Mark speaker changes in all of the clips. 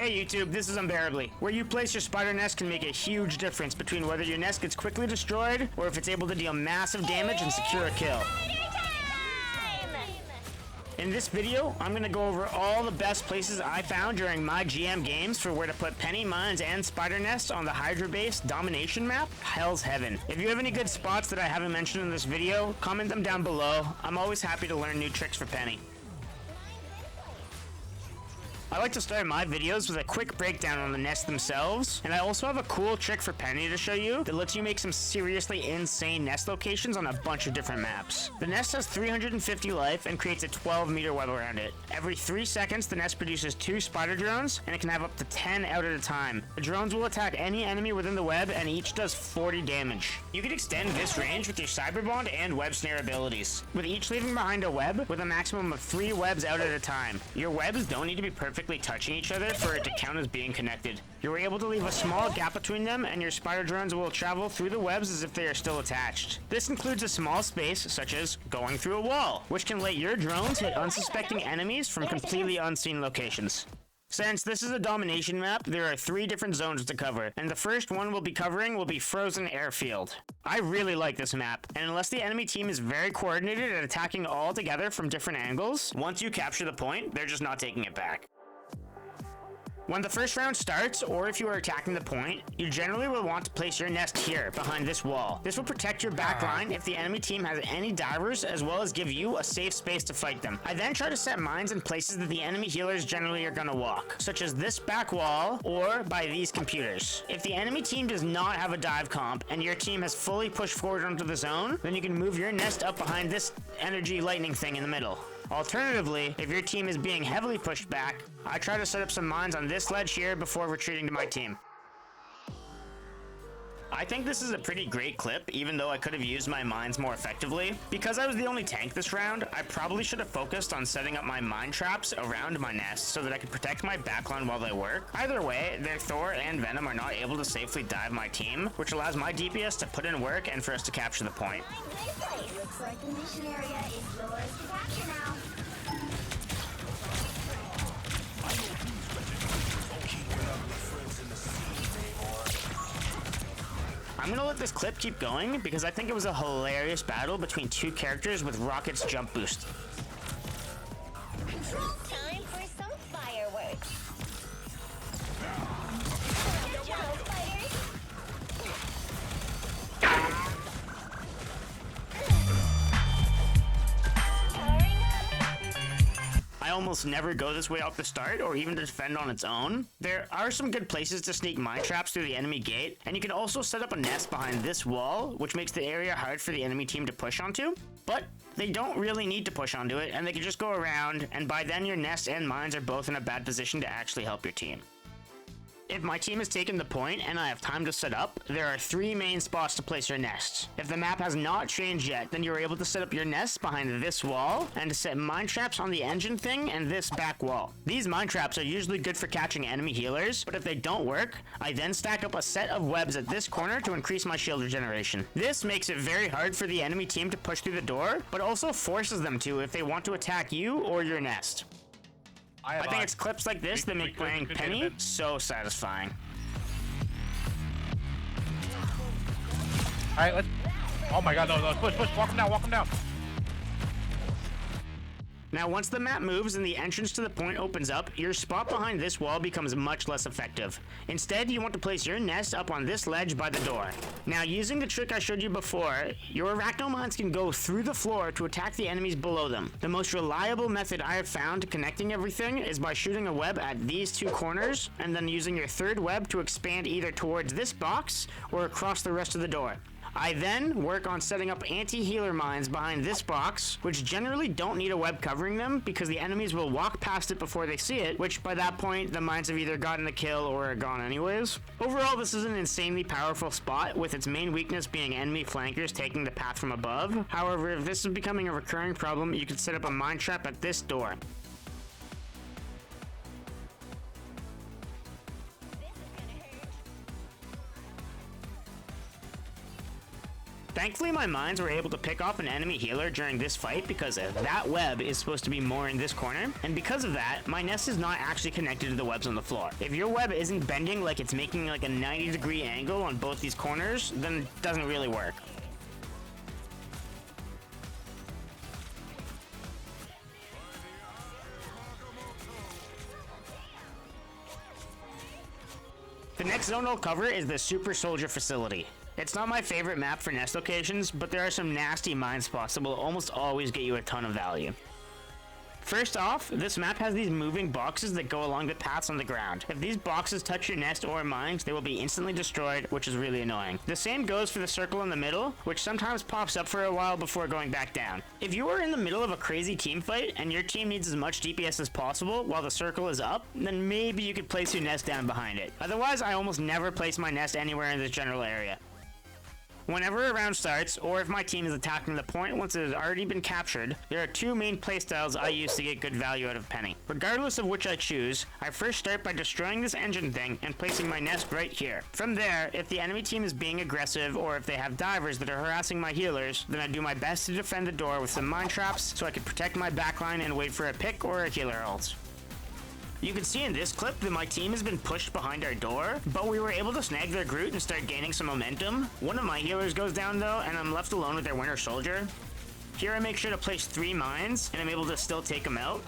Speaker 1: Hey YouTube, this is Unbearably. Where you place your spider nest can make a huge difference between whether your nest gets quickly destroyed or if it's able to deal massive damage and secure a kill. In this video, I'm going to go over all the best places I found during my GM games for where to put penny mines and spider nests on the Hydra Base domination map, Hell's Heaven. If you have any good spots that I haven't mentioned in this video, comment them down below. I'm always happy to learn new tricks for penny. I like to start my videos with a quick breakdown on the nests themselves, and I also have a cool trick for penny to show you that lets you make some seriously insane nest locations on a bunch of different maps. The nest has 350 life and creates a 12-meter web around it. Every 3 seconds, the nest produces 2 spider drones, and it can have up to 10 out at a time. The drones will attack any enemy within the web, and each does 40 damage. You can extend this range with your cyber bond and web snare abilities, with each leaving behind a web with a maximum of 3 webs out at a time. Your webs don't need to be perfectly touching each other for it to count as being connected. You're able to leave a small gap between them, and your spider drones will travel through the webs as if they are still attached. This includes a small space, such as going through a wall, which can let your drones hit unsuspecting enemies from completely unseen locations. Since this is a domination map, there are 3 different zones to cover, and the first one we'll be covering will be Frozen Airfield. I really like this map, and unless the enemy team is very coordinated at attacking all together from different angles, once you capture the point, they're just not taking it back. When the first round starts, or if you are attacking the point, you generally will want to place your nest here, behind this wall. This will protect your backline if the enemy team has any divers, as well as give you a safe space to fight them. I then try to set mines in places that the enemy healers generally are gonna walk, such as this back wall, or by these computers. If the enemy team does not have a dive comp, and your team has fully pushed forward onto the zone, then you can move your nest up behind this energy lightning thing in the middle. Alternatively, if your team is being heavily pushed back, I try to set up some mines on this ledge here before retreating to my team. I think this is a pretty great clip, even though I could have used my mines more effectively. Because I was the only tank this round, I probably should have focused on setting up my mine traps around my nest so that I could protect my backline while they work. Either way, their Thor and Venom are not able to safely dive my team, which allows my DPS to put in work and for us to capture the point.
Speaker 2: Looks like the mission area is yours to capture now.
Speaker 1: I'm gonna let this clip keep going because I think it was a hilarious battle between 2 characters with Rocket's jump boost.
Speaker 2: Time for some fireworks. Good job, fighters.
Speaker 1: I almost never go this way off the start or even to defend on its own. There are some good places to sneak mine traps through the enemy gate, and you can also set up a nest behind this wall, which makes the area hard for the enemy team to push onto. But they don't really need to push onto it, and they can just go around, and by then your nest and mines are both in a bad position to actually help your team. If my team has taken the point and I have time to set up, there are 3 main spots to place your nests. If the map has not changed yet, then you're able to set up your nests behind this wall and to set mine traps on the engine thing and this back wall. These mine traps are usually good for catching enemy healers, but if they don't work, I then stack up a set of webs at this corner to increase my shield regeneration. This makes it very hard for the enemy team to push through the door, but also forces them to if they want to attack you or your nest. I think it's clips like this that make playing Penny so satisfying.
Speaker 3: Alright, let's... Oh my god, no, push, walk him down.
Speaker 1: Now, once the map moves and the entrance to the point opens up, your spot behind this wall becomes much less effective. Instead, you want to place your nest up on this ledge by the door. Now, using the trick I showed you before, your arachno-mines can go through the floor to attack the enemies below them. The most reliable method I have found to connecting everything is by shooting a web at these 2 corners, and then using your 3rd web to expand either towards this box or across the rest of the door. I then work on setting up anti-healer mines behind this box, which generally don't need a web covering them because the enemies will walk past it before they see it, which by that point, the mines have either gotten the kill or are gone anyways. Overall, this is an insanely powerful spot, with its main weakness being enemy flankers taking the path from above. However, if this is becoming a recurring problem, you can set up a mine trap at this door. Thankfully, my mines were able to pick off an enemy healer during this fight because that web is supposed to be more in this corner, and because of that, my nest is not actually connected to the webs on the floor. If your web isn't bending like it's making like a 90-degree angle on both these corners, then it doesn't really work. The next zone I'll cover is the Super Soldier Facility. It's not my favorite map for nest locations, but there are some nasty mine spots that will almost always get you a ton of value. First off, this map has these moving boxes that go along the paths on the ground. If these boxes touch your nest or mines, they will be instantly destroyed, which is really annoying. The same goes for the circle in the middle, which sometimes pops up for a while before going back down. If you are in the middle of a crazy team fight and your team needs as much DPS as possible while the circle is up, then maybe you could place your nest down behind it. Otherwise, I almost never place my nest anywhere in this general area. Whenever a round starts, or if my team is attacking the point once it has already been captured, there are two main playstyles I use to get good value out of Penny. Regardless of which I choose, I first start by destroying this engine thing and placing my nest right here. From there, if the enemy team is being aggressive or if they have divers that are harassing my healers, then I do my best to defend the door with some mine traps so I can protect my backline and wait for a pick or a healer ult. You can see in this clip that my team has been pushed behind our door, but we were able to snag their Groot and start gaining some momentum. One of my healers goes down though, and I'm left alone with their Winter Soldier. Here I make sure to place 3 mines, and I'm able to still take them out.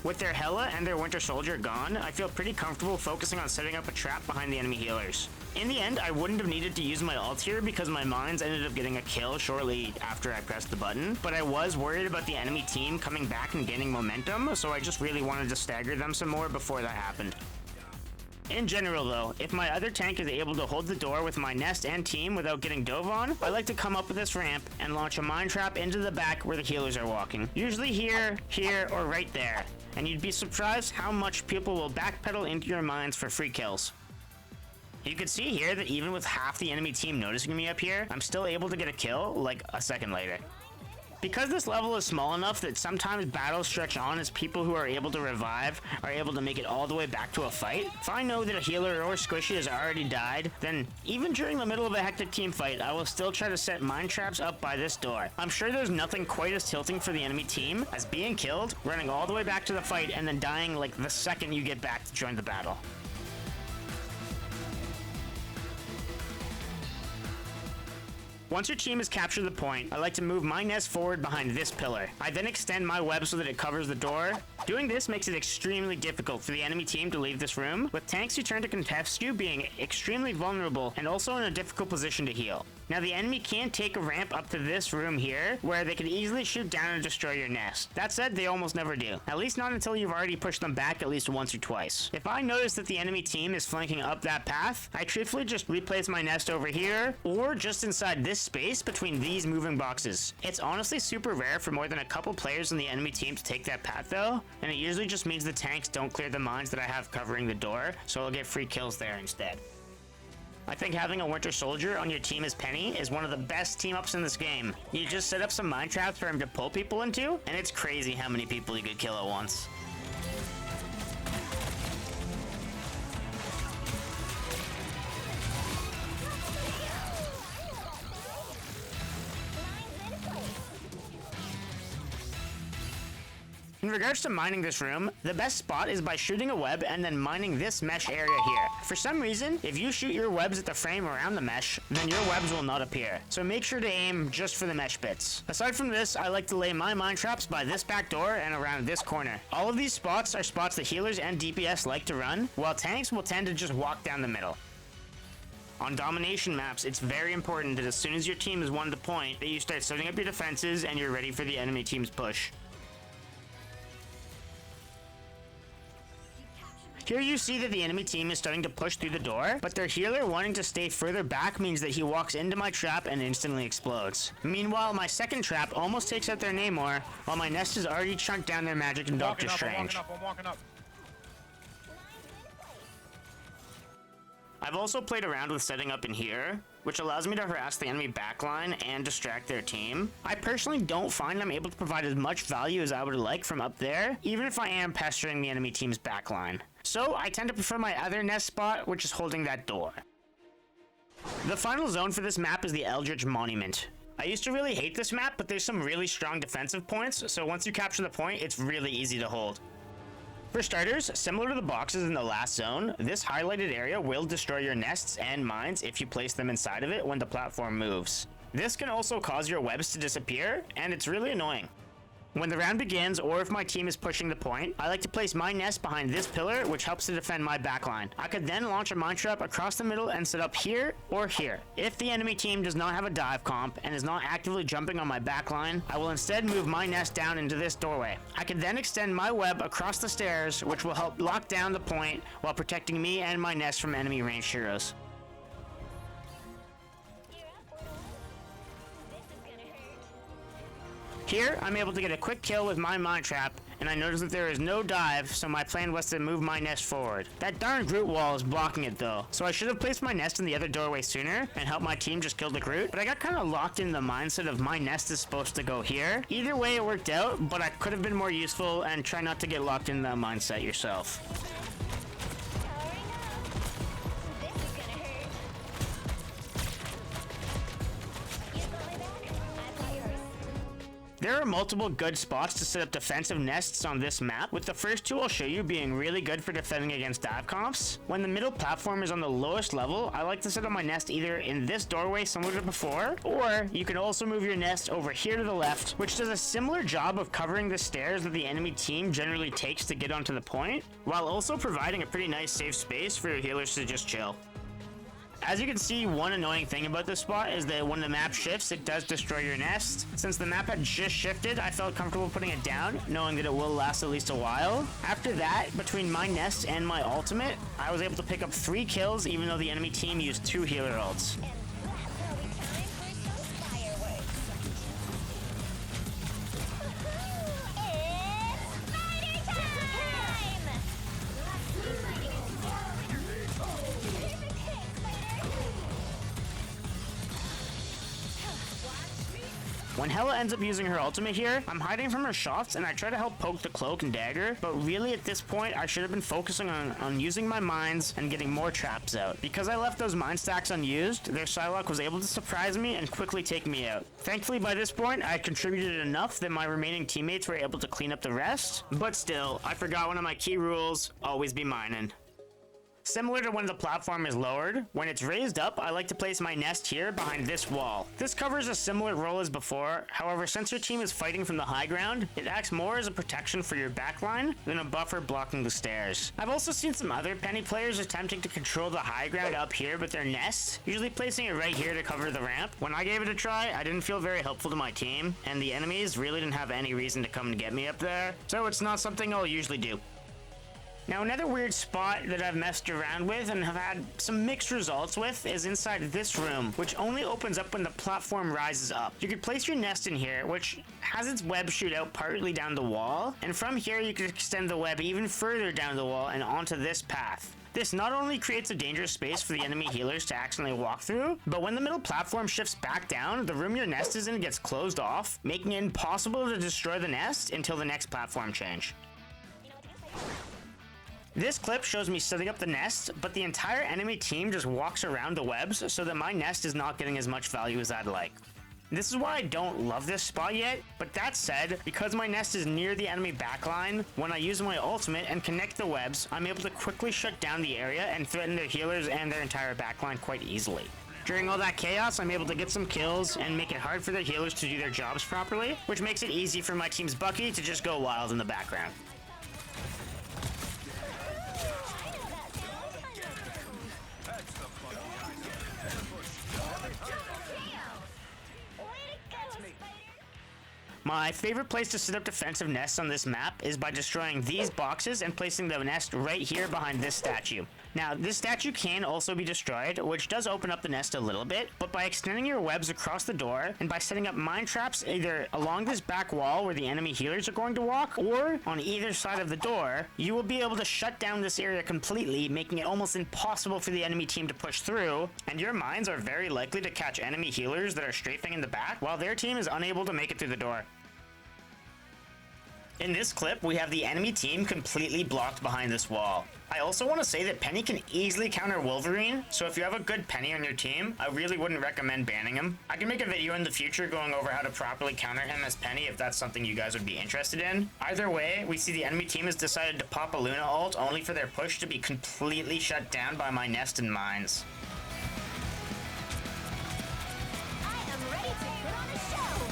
Speaker 1: With their Hela and their Winter Soldier gone, I feel pretty comfortable focusing on setting up a trap behind the enemy healers. In the end, I wouldn't have needed to use my ult here because my mines ended up getting a kill shortly after I pressed the button, but I was worried about the enemy team coming back and gaining momentum, so I just really wanted to stagger them some more before that happened. In general though, if my other tank is able to hold the door with my nest and team without getting dove on, I like to come up with this ramp and launch a mine trap into the back where the healers are walking. Usually here, or right there. And you'd be surprised how much people will backpedal into your mines for free kills. You can see here that even with half the enemy team noticing me up here, I'm still able to get a kill like a second later. Because this level is small enough that sometimes battles stretch on as people who are able to revive are able to make it all the way back to a fight, if I know that a healer or squishy has already died, then even during the middle of a hectic team fight, I will still try to set mine traps up by this door. I'm sure there's nothing quite as tilting for the enemy team as being killed, running all the way back to the fight, and then dying like the second you get back to join the battle. Once your team has captured the point, I like to move my nest forward behind this pillar. I then extend my web so that it covers the door. Doing this makes it extremely difficult for the enemy team to leave this room, with tanks who turn to contest you being extremely vulnerable and also in a difficult position to heal. Now the enemy can take a ramp up to this room here, where they could easily shoot down and destroy your nest. That said, they almost never do. At least not until you've already pushed them back at least once or twice. If I notice that the enemy team is flanking up that path, I truthfully just replace my nest over here, or just inside this space between these moving boxes. It's honestly super rare for more than a couple players in the enemy team to take that path though, and it usually just means the tanks don't clear the mines that I have covering the door, so I'll get free kills there instead. I think having a Winter Soldier on your team as Penny is one of the best team-ups in this game. You just set up some mine traps for him to pull people into, and it's crazy how many people you could kill at once. In regards to mining this room, the best spot is by shooting a web and then mining this mesh area here. For some reason, if you shoot your webs at the frame around the mesh, then your webs will not appear. So make sure to aim just for the mesh bits. Aside from this, I like to lay my mine traps by this back door and around this corner. All of these spots are spots that healers and DPS like to run, while tanks will tend to just walk down the middle. On domination maps, it's very important that as soon as your team is won the point, that you start setting up your defenses and you're ready for the enemy team's push. Here you see that the enemy team is starting to push through the door, but their healer wanting to stay further back means that he walks into my trap and instantly explodes. Meanwhile, my second trap almost takes out their Namor, while my nest has already chunked down their magic and Doctor Strange.
Speaker 3: I'm walking up.
Speaker 1: I've also played around with setting up in here, which allows me to harass the enemy backline and distract their team. I personally don't find I'm able to provide as much value as I would like from up there, even if I am pestering the enemy team's backline. So I tend to prefer my other nest spot, which is holding that door. The final zone for this map is the Eldritch Monument. I used to really hate this map, but there's some really strong defensive points, so once you capture the point, it's really easy to hold. For starters, similar to the boxes in the last zone, this highlighted area will destroy your nests and mines if you place them inside of it when the platform moves. This can also cause your webs to disappear, and it's really annoying. When the round begins, or if my team is pushing the point, I like to place my nest behind this pillar, which helps to defend my backline. I could then launch a mine trap across the middle and set up here or here. If the enemy team does not have a dive comp and is not actively jumping on my backline, I will instead move my nest down into this doorway. I can then extend my web across the stairs, which will help lock down the point while protecting me and my nest from enemy ranged heroes. Here, I'm able to get a quick kill with my mine trap, and I notice that there is no dive, so my plan was to move my nest forward. That darn Groot wall is blocking it though, so I should have placed my nest in the other doorway sooner and helped my team just kill the Groot, but I got kind of locked in the mindset of my nest is supposed to go here. Either way, it worked out, but I could have been more useful, and try not to get locked in that mindset yourself. There are multiple good spots to set up defensive nests on this map, with the first two I'll show you being really good for defending against dive comps. When the middle platform is on the lowest level, I like to set up my nest either in this doorway similar to before, or you can also move your nest over here to the left, which does a similar job of covering the stairs that the enemy team generally takes to get onto the point, while also providing a pretty nice safe space for your healers to just chill. As you can see, one annoying thing about this spot is that when the map shifts, it does destroy your nest. Since the map had just shifted, I felt comfortable putting it down, knowing that it will last at least a while. After that, between my nest and my ultimate, I was able to pick up 3 kills even though the enemy team used 2 healer ults. When Hela ends up using her ultimate here, I'm hiding from her shots and I try to help poke the cloak and dagger, but really at this point I should have been focusing on using my mines and getting more traps out. Because I left those mine stacks unused, their Psylocke was able to surprise me and quickly take me out. Thankfully by this point I contributed enough that my remaining teammates were able to clean up the rest, but still, I forgot one of my key rules: always be mining. Similar to when the platform is lowered, when it's raised up, I like to place my nest here behind this wall. This covers a similar role as before, however, since your team is fighting from the high ground, it acts more as a protection for your backline than a buffer blocking the stairs. I've also seen some other PENI players attempting to control the high ground up here with their nest, usually placing it right here to cover the ramp. When I gave it a try, I didn't feel very helpful to my team, and the enemies really didn't have any reason to come and get me up there, so it's not something I'll usually do. Now, another weird spot that I've messed around with and have had some mixed results with is inside this room, which only opens up when the platform rises up. You could place your nest in here, which has its web shoot out partly down the wall, and from here you could extend the web even further down the wall and onto this path. This not only creates a dangerous space for the enemy healers to accidentally walk through, but when the middle platform shifts back down, the room your nest is in gets closed off, making it impossible to destroy the nest until the next platform change. This clip shows me setting up the nest, but the entire enemy team just walks around the webs so that my nest is not getting as much value as I'd like. This is why I don't love this spot yet, but that said, because my nest is near the enemy backline, when I use my ultimate and connect the webs, I'm able to quickly shut down the area and threaten their healers and their entire backline quite easily. During all that chaos, I'm able to get some kills and make it hard for their healers to do their jobs properly, which makes it easy for my team's Bucky to just go wild in the background. My favorite place to set up defensive nests on this map is by destroying these boxes and placing the nest right here behind this statue. Now, this statue can also be destroyed, which does open up the nest a little bit, but by extending your webs across the door and by setting up mine traps either along this back wall where the enemy healers are going to walk or on either side of the door, you will be able to shut down this area completely, making it almost impossible for the enemy team to push through, and your mines are very likely to catch enemy healers that are strafing in the back while their team is unable to make it through the door. In this clip, we have the enemy team completely blocked behind this wall. I also want to say that Penny can easily counter Wolverine, so if you have a good Penny on your team, I really wouldn't recommend banning him. I can make a video in the future going over how to properly counter him as Penny if that's something you guys would be interested in. Either way, we see the enemy team has decided to pop a Luna ult only for their push to be completely shut down by my nest and mines.
Speaker 2: I am ready to put on a show.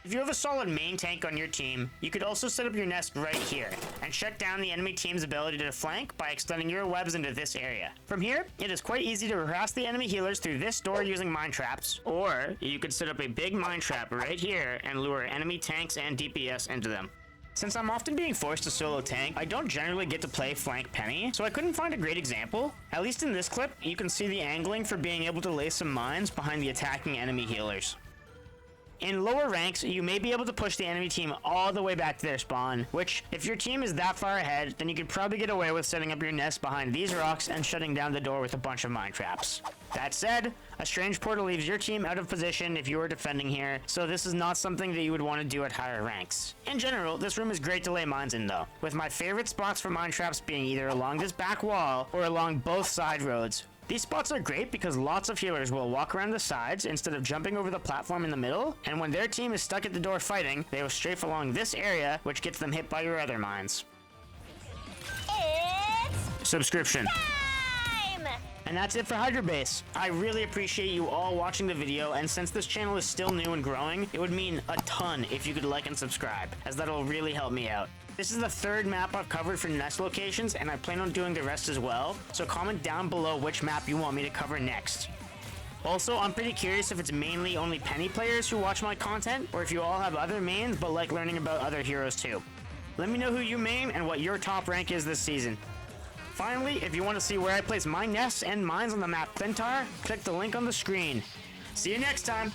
Speaker 1: If you have a solid main tank on your team, you could also set up your nest right here and shut down the enemy team's ability to flank by extending your webs into this area. From here, it is quite easy to harass the enemy healers through this door using mine traps, or you could set up a big mine trap right here and lure enemy tanks and DPS into them. Since I'm often being forced to solo tank, I don't generally get to play flank Penny, so I couldn't find a great example. At least in this clip, you can see the angling for being able to lay some mines behind the attacking enemy healers. In lower ranks, you may be able to push the enemy team all the way back to their spawn, which, if your team is that far ahead, then you could probably get away with setting up your nest behind these rocks and shutting down the door with a bunch of mine traps. That said, a strange portal leaves your team out of position if you are defending here, so this is not something that you would want to do at higher ranks. In general, this room is great to lay mines in though, with my favorite spots for mine traps being either along this back wall or along both side roads. These spots are great because lots of healers will walk around the sides instead of jumping over the platform in the middle, and when their team is stuck at the door fighting, they will strafe along this area, which gets them hit by your other mines.
Speaker 2: It's
Speaker 1: Subscription.
Speaker 2: time!
Speaker 1: And that's it for Hydra Base. I really appreciate you all watching the video, and since this channel is still new and growing, it would mean a ton if you could like and subscribe, as that'll really help me out. This is the third map I've covered for nest locations, and I plan on doing the rest as well, so comment down below which map you want me to cover next. Also, I'm pretty curious if it's mainly only Penny players who watch my content, or if you all have other mains but like learning about other heroes too. Let me know who you main and what your top rank is this season. Finally, if you want to see where I place my nests and mines on the map Clintar, click the link on the screen. See you next time!